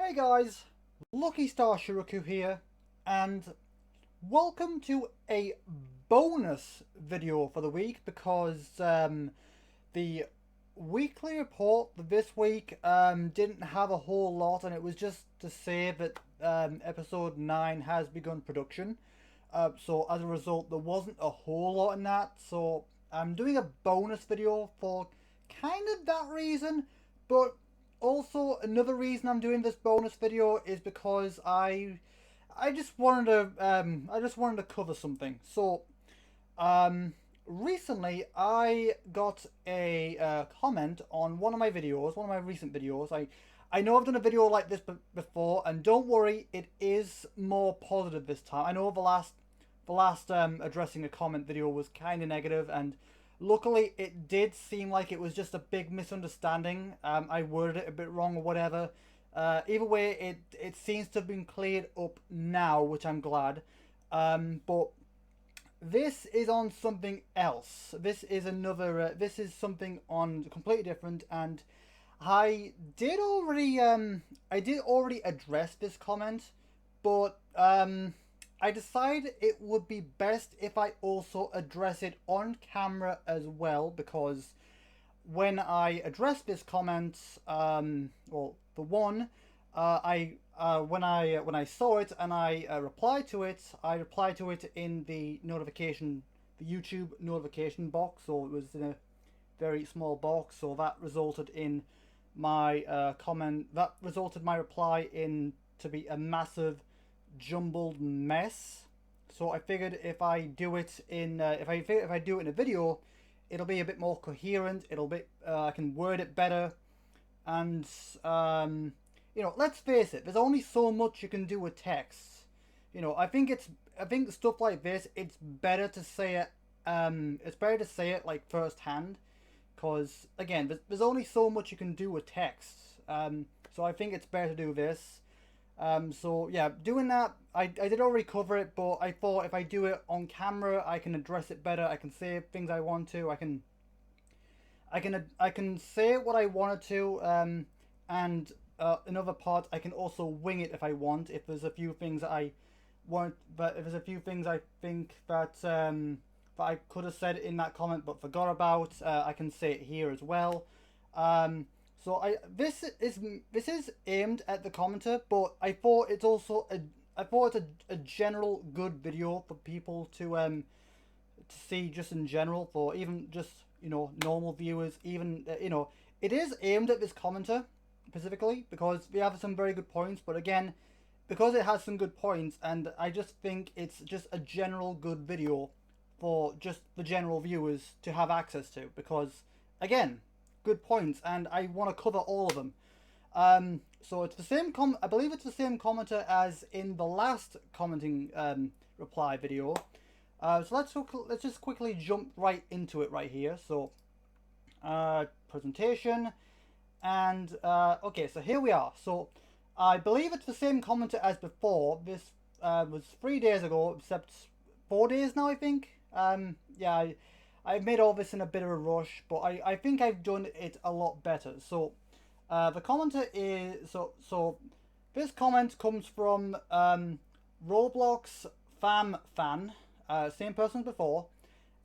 Hey guys, Lucky Star Shi-Roku here, and welcome to a bonus video for the week because the weekly report for this week didn't have a whole lot, and it was just to say that episode 9 has begun production. So as a result, there wasn't a whole lot in that, so I'm doing a bonus video for kind of that reason, but also another reason I'm doing this bonus video is because I just wanted to cover something. So recently I got a comment on one of my videos, one of my recent videos. I know I've done a video like this before, and don't worry, it is more positive this time. I know the last addressing a comment video was kind of negative, and luckily it did seem like it was just a big misunderstanding. I worded it a bit wrong or whatever. Either way, it seems to have been cleared up now, which I'm glad. But this is on something else. This is another. This is something on completely different, and I did already address this comment, but I decided it would be best if I also address it on camera as well, because when I addressed this comment, well, the one, when I saw it and I replied to it, I replied to it in the YouTube notification box, so it was in a very small box. So that resulted in my comment. That resulted my reply in to be a massive jumbled mess. So I figured if I do it in if I do it in a video, it'll be a bit more coherent. I can word it better, and let's face it. There's only so much you can do with text. I think stuff like this, it's better to say it. It's better to say it like firsthand, because again, there's only so much you can do with text. So I think it's better to do this. So yeah, doing that, I did already cover it, but I thought if I do it on camera, I can address it better. I can say things I want to. I can say what I wanted to, and in other parts, I can also wing it if I want. If there's a few things that I want, but if there's a few things I think that I could have said in that comment but forgot about, I can say it here as well. So this is aimed at the commenter, but I thought it's also a general good video for people to see, just in general, for even just normal viewers. Even it is aimed at this commenter specifically because we have some very good points, but again, because it has some good points, and I just think it's just a general good video for just the general viewers to have access to, because again, good points, and I want to cover all of them. So it's the same I believe it's the same commenter as in the last commenting reply video. So let's just quickly jump right into it right here. So presentation, and okay, so here we are. So I believe it's the same commenter as before. This was 3 days ago, except 4 days now, I think. Yeah, I've made all this in a bit of a rush, but I think I've done it a lot better. So the commenter is so this comment comes from Roblox fan, same person as before,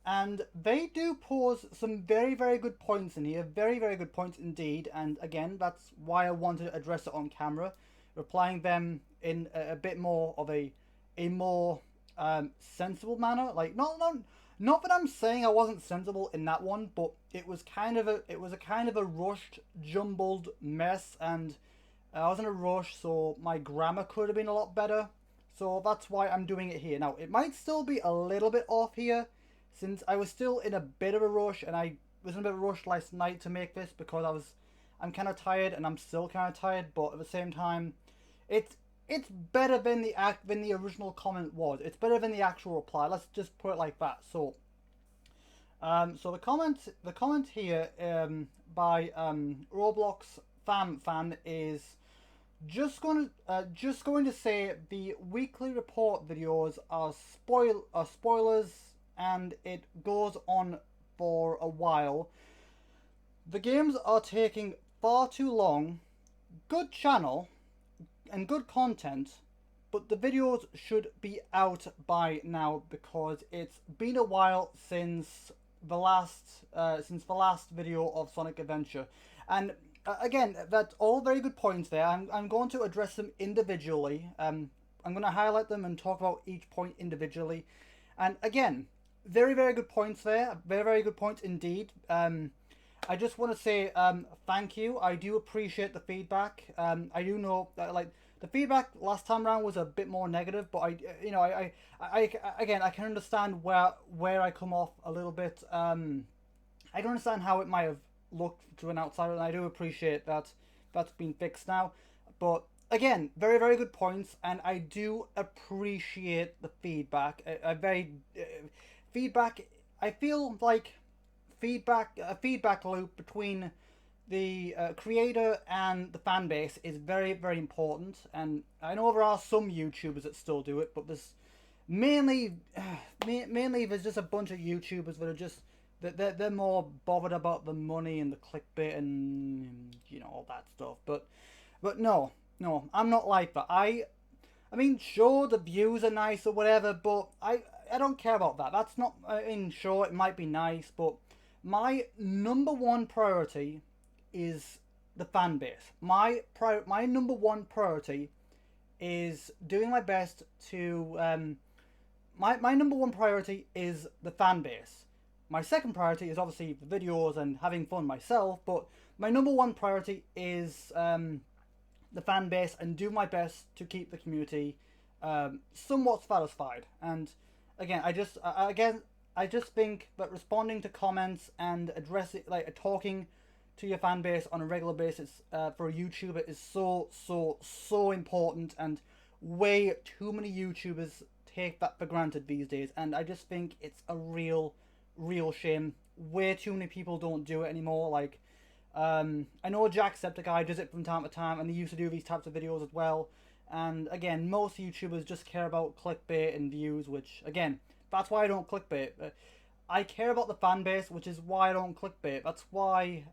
and they do pose some very, very good points in here, very, very good points indeed. And again, that's why I wanted to address it on camera, replying them in a bit more of a more sensible manner. Like not that I'm saying I wasn't sensible in that one, but it was a kind of a rushed, jumbled mess, and I was in a rush, so my grammar could have been a lot better. So that's why I'm doing it here. Now, it might still be a little bit off here, since I was still in a bit of a rush, and I was in a bit of a rush last night to make this because I'm kind of tired, and I'm still kind of tired, but at the same time, it's better than the original comment was. It's better than the actual reply. Let's just put it like that. So, so the comment here by Roblox fan is just going to say the weekly report videos are spoilers, and it goes on for a while. The games are taking far too long. Good channel. and good content, but the videos should be out by now because it's been a while since the last video of Sonic Adventure. And again, that's all very good points there. I'm going to address them individually. I'm going to highlight them and talk about each point individually. And again, very, very good points there. Very, very good points indeed. I just want to say thank you. I do appreciate the feedback. I do know that, like, the feedback last time around was a bit more negative, but I can understand where I come off a little bit. I can understand how it might have looked to an outsider, and I do appreciate that that's been fixed now. But again, very, very good points, and I do appreciate the feedback. Feedback. I feel like a feedback loop between the creator and the fan base is very, very important. And I know there are some YouTubers that still do it, but there's mainly there's just a bunch of YouTubers that are just they're more bothered about the money and the clickbait and all that stuff. But no, I'm not like that. I mean, sure, the views are nice or whatever, but I don't care about that. That's not. I mean, sure, it might be nice, but my number one priority is the fan base. My number one priority is doing my best to. My number one priority is the fan base. My second priority is obviously the videos and having fun myself, but my number one priority is the fan base and do my best to keep the community somewhat satisfied. And again, I just think that responding to comments and addressing, like, talking to your fan base on a regular basis for a YouTuber is so important, and way too many YouTubers take that for granted these days, and I just think it's a real shame. Way too many people don't do it anymore. Like, I know Jacksepticeye does it from time to time, and he used to do these types of videos as well. And again, most YouTubers just care about clickbait and views, which, again, that's why I don't clickbait. I care about the fan base, which is why I don't clickbait. That's why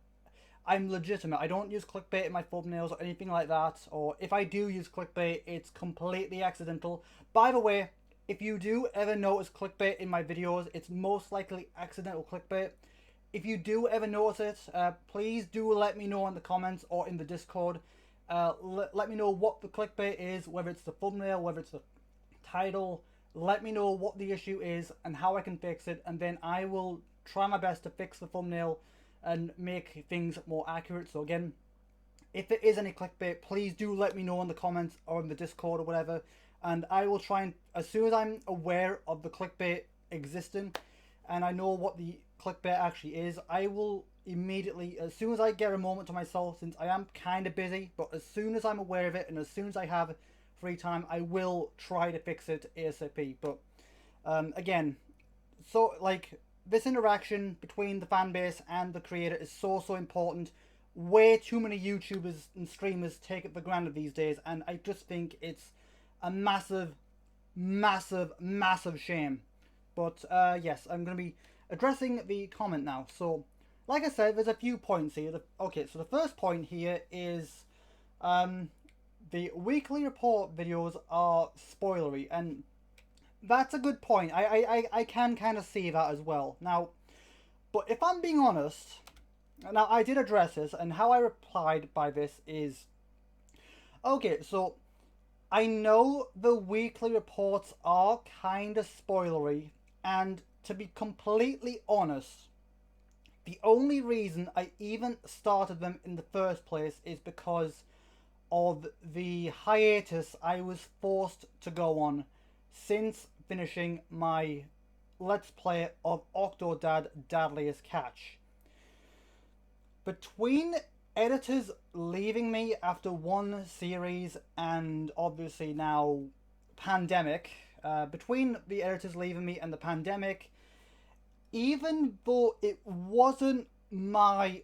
I'm legitimate. I don't use clickbait in my thumbnails or anything like that. Or if I do use clickbait, it's completely accidental. By the way, if you do ever notice clickbait in my videos, it's most likely accidental clickbait. If you do ever notice it, please do let me know in the comments or in the Discord. Let me know what the clickbait is, whether it's the thumbnail, whether it's the title. Let me know what the issue is and how I can fix it, and then I will try my best to fix the thumbnail and make things more accurate. So again, if there is any clickbait, please do let me know in the comments or in the Discord or whatever, and I will try and, as soon as I'm aware of the clickbait existing and I know what the clickbait actually is, I will immediately, as soon as I get a moment to myself, since I am kind of busy, but as soon as I'm aware of it and as soon as I have free time, I will try to fix it ASAP. But again, so, like, this interaction between the fan base and the creator is so important. Way too many YouTubers and streamers take it for granted these days, and I just think it's a massive shame. But yes, I'm going to be addressing the comment now. So, like I said, there's a few points here. Okay, so the first point here is the weekly report videos are spoilery, and that's a good point. I can kind of see that as well. Now, but if I'm being honest, now I did address this, and how I replied by this is, okay, so I know the weekly reports are kind of spoilery, and to be completely honest, the only reason I even started them in the first place is because of the hiatus I was forced to go on since finishing my Let's Play of Octodad Dadliest Catch. Between editors leaving me after one series and obviously now pandemic, between the editors leaving me and the pandemic, even though it wasn't my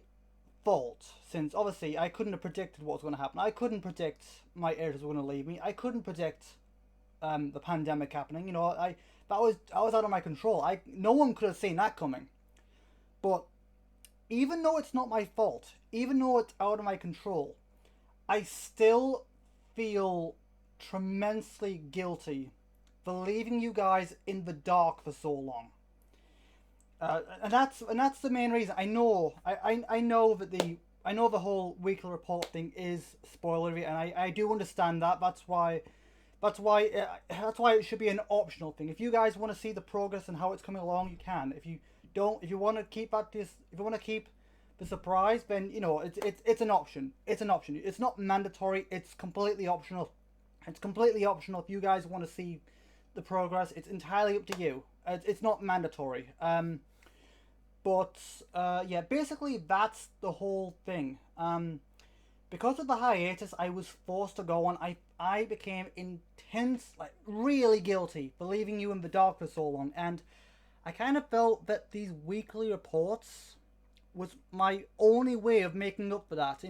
fault, since obviously I couldn't have predicted what was going to happen. I couldn't predict my editors were going to leave me. I couldn't predict the pandemic happening. I was out of my control. No one could have seen that coming. But even though it's not my fault, even though it's out of my control, I still feel tremendously guilty for leaving you guys in the dark for so long. And that's the main reason. I know that the whole weekly report thing is spoilery, and I do understand that. That's why it should be an optional thing. If you guys want to see the progress and how it's coming along, you can. If you don't, if you want to keep the surprise, then it's an option. It's an option. It's not mandatory. It's completely optional. It's completely optional if you guys want to see the progress. It's entirely up to you. It's not mandatory. Yeah, basically that's the whole thing. Because of the hiatus, I was forced to go on. I became intense, like really guilty for leaving you in the dark for so long, and I kind of felt that these weekly reports was my only way of making up for that.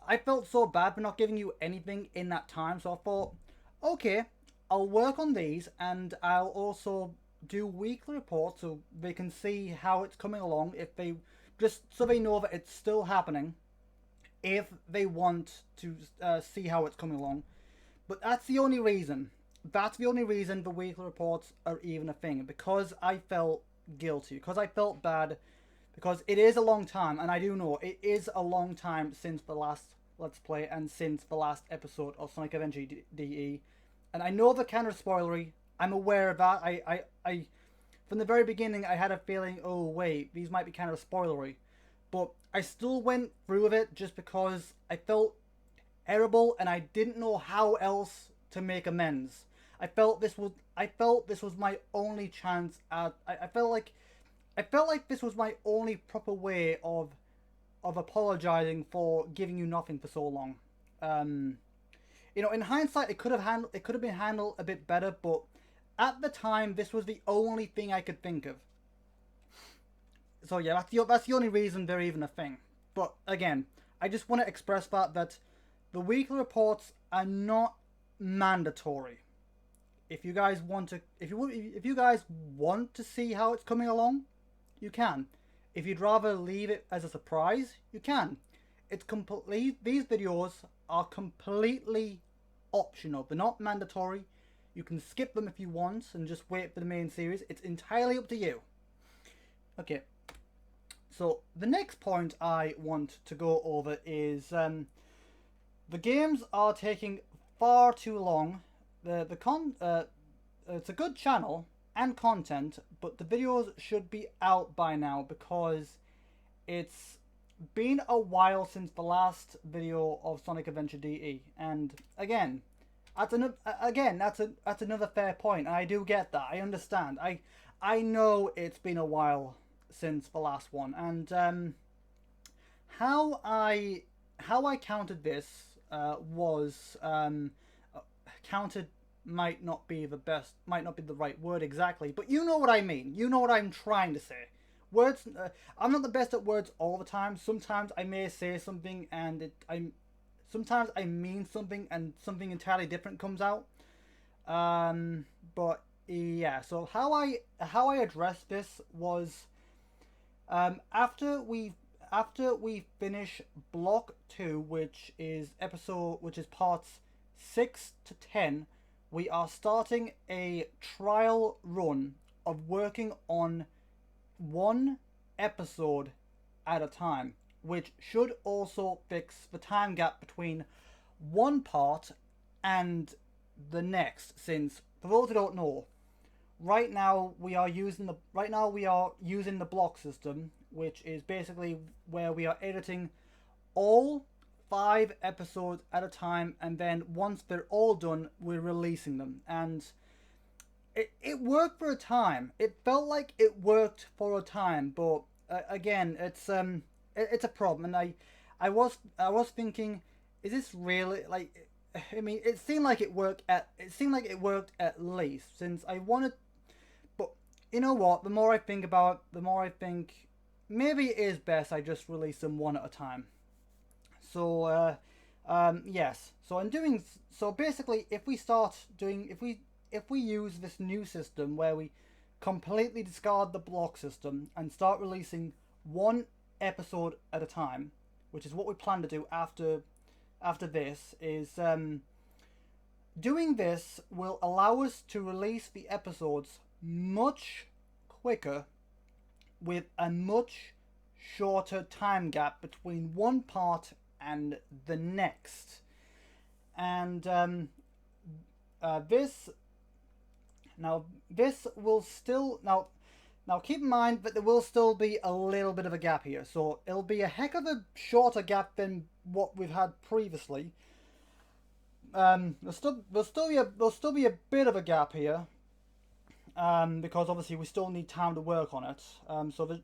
I felt so bad for not giving you anything in that time, so I thought, okay, I'll work on these, and I'll also do weekly reports so they can see how it's coming along, just so they know that it's still happening, if they want to see how it's coming along. But that's the only reason. That's the only reason the weekly reports are even a thing. Because I felt guilty. Because I felt bad. Because it is a long time. And I do know it is a long time since the last Let's Play. And since the last episode of Sonic Adventure DE. And I know they're kind of spoilery. I'm aware of that. I from the very beginning, I had a feeling, oh wait, these might be kind of spoilery. But I still went through with it just because I felt terrible and I didn't know how else to make amends. I felt this was my only chance at. I felt like this was my only proper way of apologizing for giving you nothing for so long. In hindsight, it could have been handled a bit better, but at the time, this was the only thing I could think of. So yeah, that's the only reason they're even a thing. But again, I just want to express that the weekly reports are not mandatory. If you guys want to see how it's coming along, you can. If you'd rather leave it as a surprise, you can. These videos are completely optional. They're not mandatory. You can skip them if you want and just wait for the main series. It's entirely up to you. Okay. So the next point I want to go over is the games are taking far too long. It's a good channel and content, but the videos should be out by now because it's been a while since the last video of Sonic Adventure DE, and again, that's another fair point, and I do get that. I understand. I know it's been a while since the last one, and how I counted this was counted might not be the right word exactly, but you know what I mean. You know what I'm trying to say. Words. I'm not the best at words all the time. Sometimes I may say something and sometimes I mean something and something entirely different comes out. But yeah. So how I addressed this was after we finish block 2, which is parts 6 to 10. We are starting a trial run of working on one episode at a time, which should also fix the time gap between one part and the next, since for those who don't know, right now we are using the block system, which is basically where we are editing all 5 episodes at a time, and then once they're all done, we're releasing them. And it worked for a time. It felt like it worked for a time, but again, it's a problem. And I was thinking, is this really like? I mean, it seemed like it worked at least, since I wanted. But you know what? The more I think about it, the more I think maybe it is best I just release them one at a time. So yes. So in doing so, basically, if we use this new system where we completely discard the block system and start releasing one episode at a time, which is what we plan to do after this, is doing this will allow us to release the episodes much quicker with a much shorter time gap between one part and the next. And this will still now keep in mind that there will still be a little bit of a gap here, so it'll be a heck of a shorter gap than what we've had previously. There'll still be a bit of a gap here, because obviously we still need time to work on it. So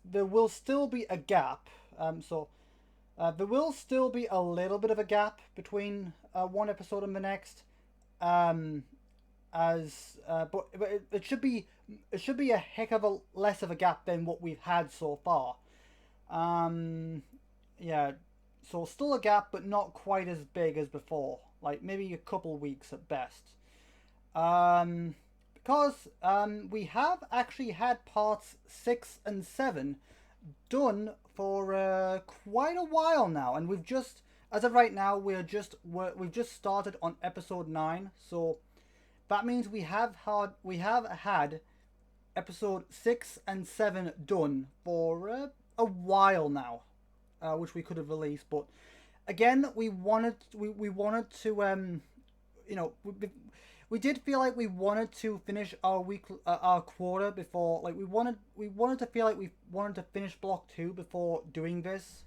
there will still be a gap. There will still be a little bit of a gap between one episode and the next. But it should be a heck of a less of a gap than what we've had so far. Yeah, so still a gap, but not quite as big as before. Like maybe a couple weeks at best. Because we have actually had parts 6 and 7 done for quite a while now, and we've just, as of right now, we've just started on episode 9. So that means we have had episode 6 and 7 done for a while now, which we could have released. But again, we wanted to we did feel like we wanted to finish our quarter before, like we wanted to feel like we wanted to finish block 2 before doing this.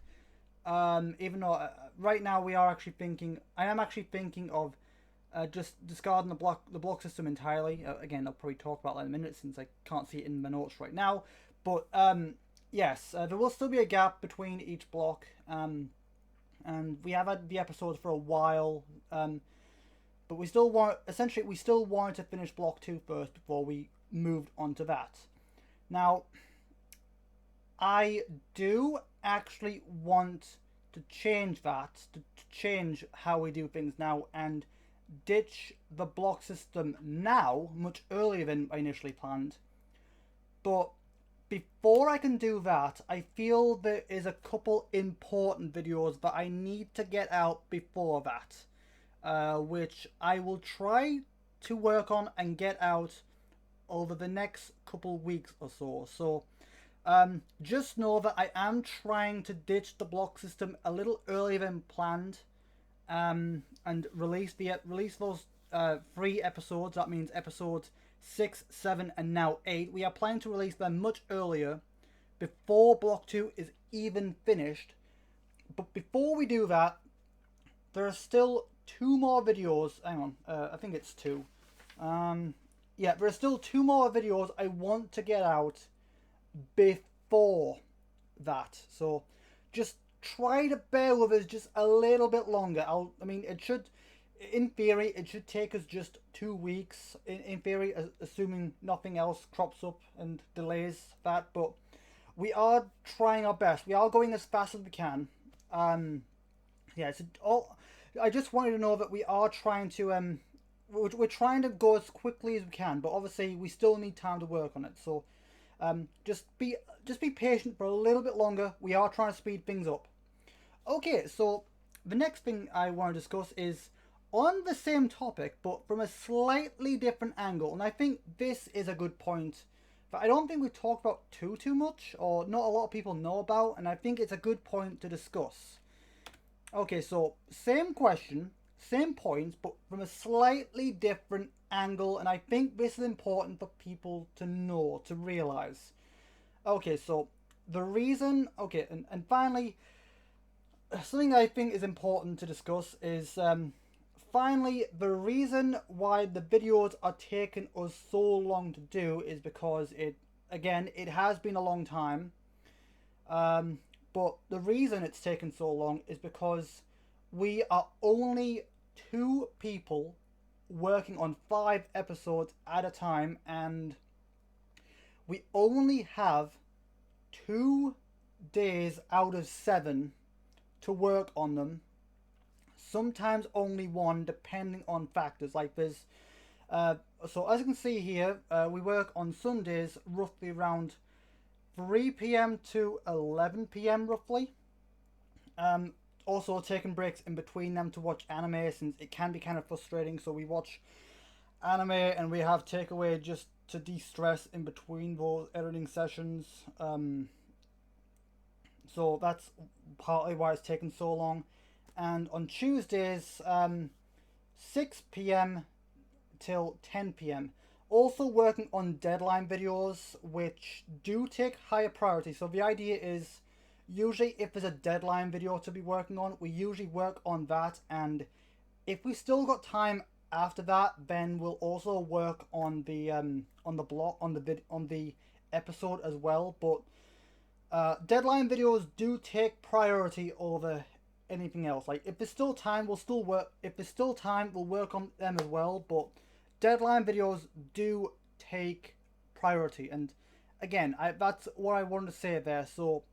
Even though right now I am actually thinking of just discarding the block system entirely. Again, I'll probably talk about that in a minute since I can't see it in my notes right now. But yes, there will still be a gap between each block, and we have had the episodes for a while. But we still wanted to finish block 2 first before we moved on to that. Now, I do actually want to change that, to change how we do things now, and ditch the block system now, much earlier than I initially planned. But before I can do that, I feel there is a couple important videos that I need to get out before that. Which I will try to work on and get out over the next couple weeks or so. So just know that I am trying to ditch the block system a little earlier than planned, and release those 3 episodes. That means episodes 6, 7, and now 8. We are planning to release them much earlier, before block 2 is even finished. But before we do that, there are still 2 more videos. Hang on, I think it's 2. Yeah, there are still 2 more videos I want to get out before that. So just try to bear with us just a little bit longer. In theory, it should take us just 2 weeks. In theory, assuming nothing else crops up and delays that. But we are trying our best. We are going as fast as we can. Yeah, I just want you to know that we are trying to we're trying to go as quickly as we can, but obviously we still need time to work on it. So just be patient for a little bit longer. We are trying to speed things up. Okay, so the next thing I want to discuss is on the same topic, but from a slightly different angle, and I think this is a good point that I don't think we talked about too much, or not a lot of people know about, and I think it's a good point to discuss. Okay, so same question, same points, but from a slightly different angle, and I think this is important for people to know, to realize. Okay, so the reason, and finally, something I think is important to discuss is, finally, the reason why the videos are taking us so long to do is because it has been a long time. But the reason it's taken so long is because we are only 2 people working on 5 episodes at a time, and we only have 2 days out of 7 to work on them. Sometimes only 1, depending on factors like this. So as you can see here, we work on Sundays roughly around 3 p.m. to 11 p.m. roughly. also taking breaks in between them to watch anime, since it can be kind of frustrating. So we watch anime and we have takeaway just to de-stress in between those editing sessions. So that's partly why it's taken so long. And on Tuesdays, 6 p.m. till 10 p.m. Also working on deadline videos, which do take higher priority. So the idea is, usually if there's a deadline video to be working on, we usually work on that, and if we still got time after that, then we'll also work on the episode as well. But deadline videos do take priority over anything else. Like, if there's still time, we'll still work. If there's still time, we'll work on them as well. But deadline videos do take priority, and again, that's what I wanted to say there. So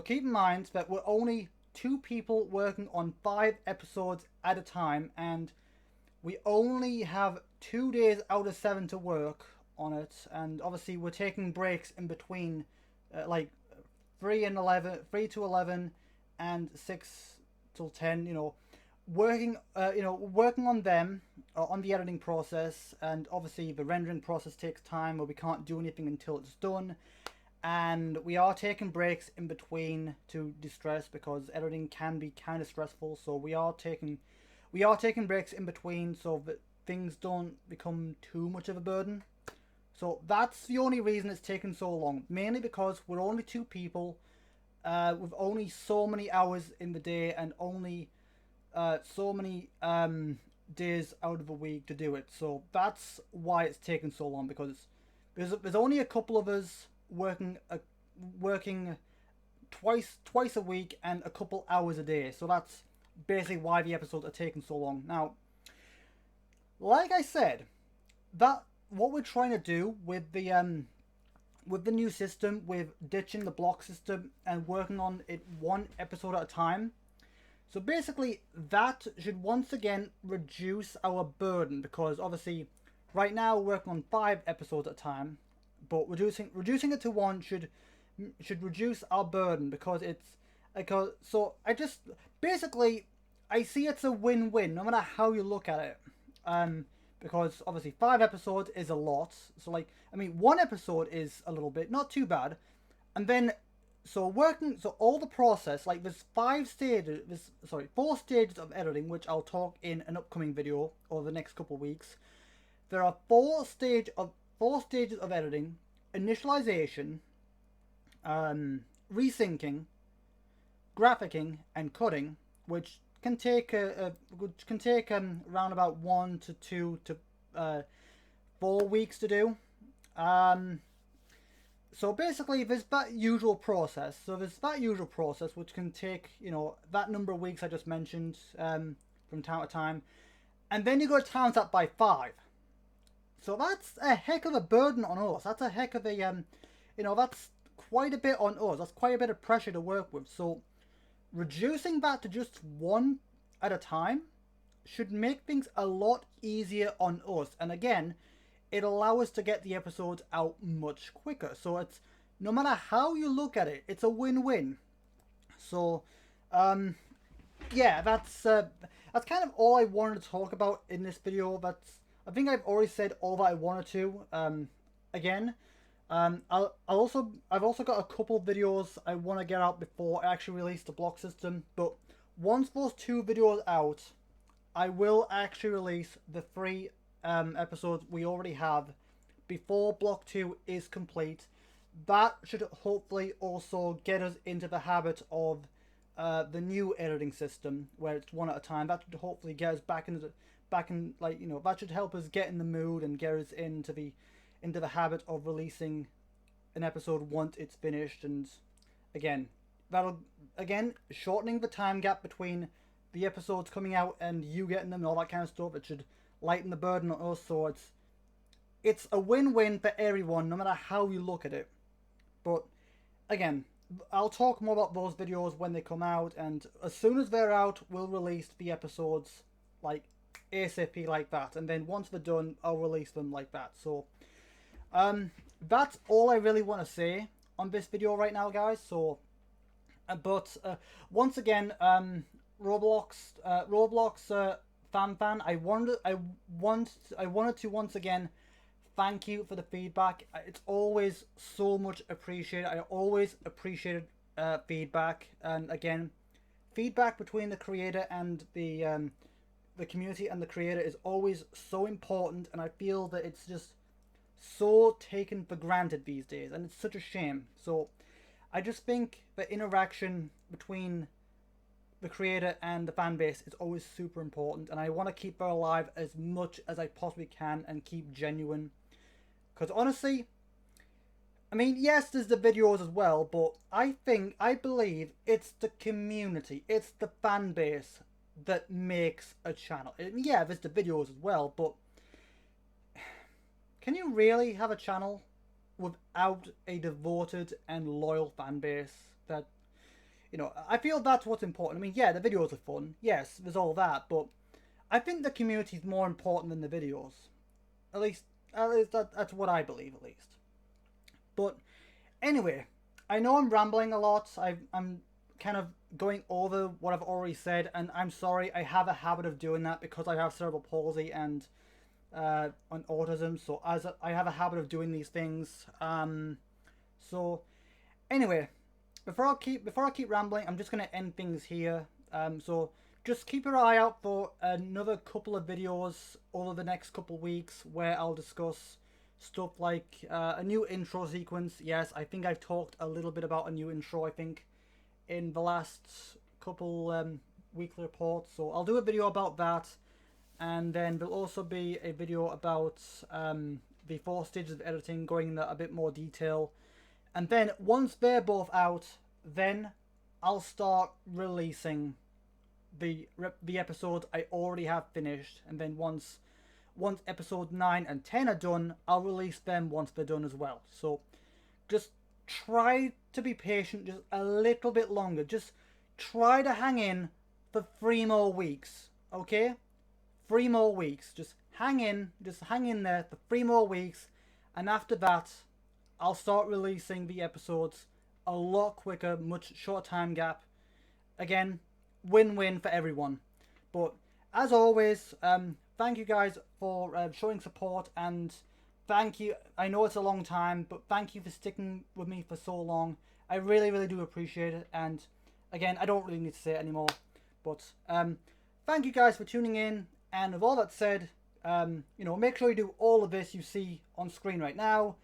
keep in mind that we're only 2 people working on 5 episodes at a time, and we only have 2 days out of 7 to work on it. And obviously, we're taking breaks in between, like 3 to 11, and 6 till 10. Working on them, on the editing process, and obviously the rendering process takes time, where we can't do anything until it's done. And we are taking breaks in between to distress, because editing can be kind of stressful. So we are taking breaks in between so that things don't become too much of a burden. So that's the only reason it's taken so long. Mainly because we're only 2 people, with only so many hours in the day, and only so many days out of a week to do it. So that's why it's taken so long, because there's only a couple of us working twice a week and a couple hours a day. So that's basically why the episodes are taking so long. Now, like I said, that what we're trying to do with the new system, with ditching the block system and working on it 1 episode at a time. So basically, that should once again reduce our burden, because obviously right now we're working on 5 episodes at a time, but reducing it to 1 should reduce our burden, because I see it's a win-win no matter how you look at it. Because obviously 5 episodes is a lot. So 1 episode is a little bit, not too bad. And then so all the process, like there's 4 stages of editing, which I'll talk in an upcoming video over the next couple of weeks. There are 4 stages of editing: initialization, resyncing, graphicing, and cutting, which can take around about 1 to 2 to 4 weeks to do. So basically, there's that usual process. Which can take, that number of weeks I just mentioned, from time to time, and then you got to times that by 5. So that's a heck of a burden on us. That's a heck of a that's quite a bit on us. That's quite a bit of pressure to work with. So reducing that to just 1 at a time should make things a lot easier on us. And again, it'll allow us to get the episodes out much quicker. So it's, no matter how you look at it, it's a win-win. So, yeah, that's kind of all I wanted to talk about in this video. I think I've already said all that I wanted to. Again, I've also got a couple videos I want to get out before I actually release the block system. But once those 2 videos out, I will actually release the 3 episodes we already have before block 2 is complete. That should hopefully also get us into the habit of the new editing system, where it's 1 at a time. That should hopefully get us back in, that should help us get in the mood and get us into the habit of releasing an episode once it's finished. And again, shortening the time gap between the episodes coming out and you getting them and all that kind of stuff, it should lighten the burden on us. So it's a win-win for everyone, no matter how you look at it. But again, I'll talk more about those videos when they come out, and as soon as they're out, we'll release the episodes like ASAP, like that. And then once they're done, I'll release them like that. So that's all I really want to say on this video right now, guys. So once again, Roblox fan. I wanted to once again thank you for the feedback. It's always so much appreciated. I always appreciated feedback, and again, feedback between the creator and the community and the creator is always so important, and I feel that it's just so taken for granted these days, and it's such a shame. So I just think the interaction between the creator and the fan base is always super important, and I want to keep that alive as much as I possibly can and keep genuine. Because honestly, I mean, yes, there's the videos as well, but I believe it's the community, it's the fan base that makes a channel. Yeah, there's the videos as well, but can you really have a channel without a devoted and loyal fan base? That, you know, I feel that's what's important. I mean, yeah, the videos are fun. Yes, there's all that, but I think the community is more important than the videos. At least that's what I believe, at least. But anyway, I know I'm rambling a lot. I'm kind of going over what I've already said, and I'm sorry. I have a habit of doing that because I have cerebral palsy and on autism. So I have a habit of doing these things. So anyway, before I keep rambling, I'm just gonna end things here. So just keep your eye out for another couple of videos over the next couple of weeks where I'll discuss stuff like a new intro sequence. Yes, I think I've talked a little bit about a new intro, I think, in the last couple weekly reports. So I'll do a video about that, and then there'll also be a video about the 4 stages of editing, going into a bit more detail. And then once they're both out, then I'll start releasing the episodes I already have finished. And then once episode 9 and 10 are done, I'll release them once they're done as well. So just try to be patient just a little bit longer. Just try to hang in for 3 more weeks, okay? 3 more weeks. Just hang in there for 3 more weeks, and after that, I'll start releasing the episodes a lot quicker, much shorter time gap. Again, win-win for everyone. But as always, thank you guys for showing support, and thank you. I know it's a long time, but thank you for sticking with me for so long. I really, really do appreciate it. And again, I don't really need to say it anymore. But thank you guys for tuning in. And with all that said, you know, make sure you do all of this you see on screen right now.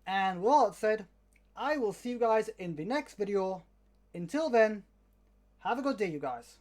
And with all that said, I will see you guys in the next video. Until then, have a good day, you guys.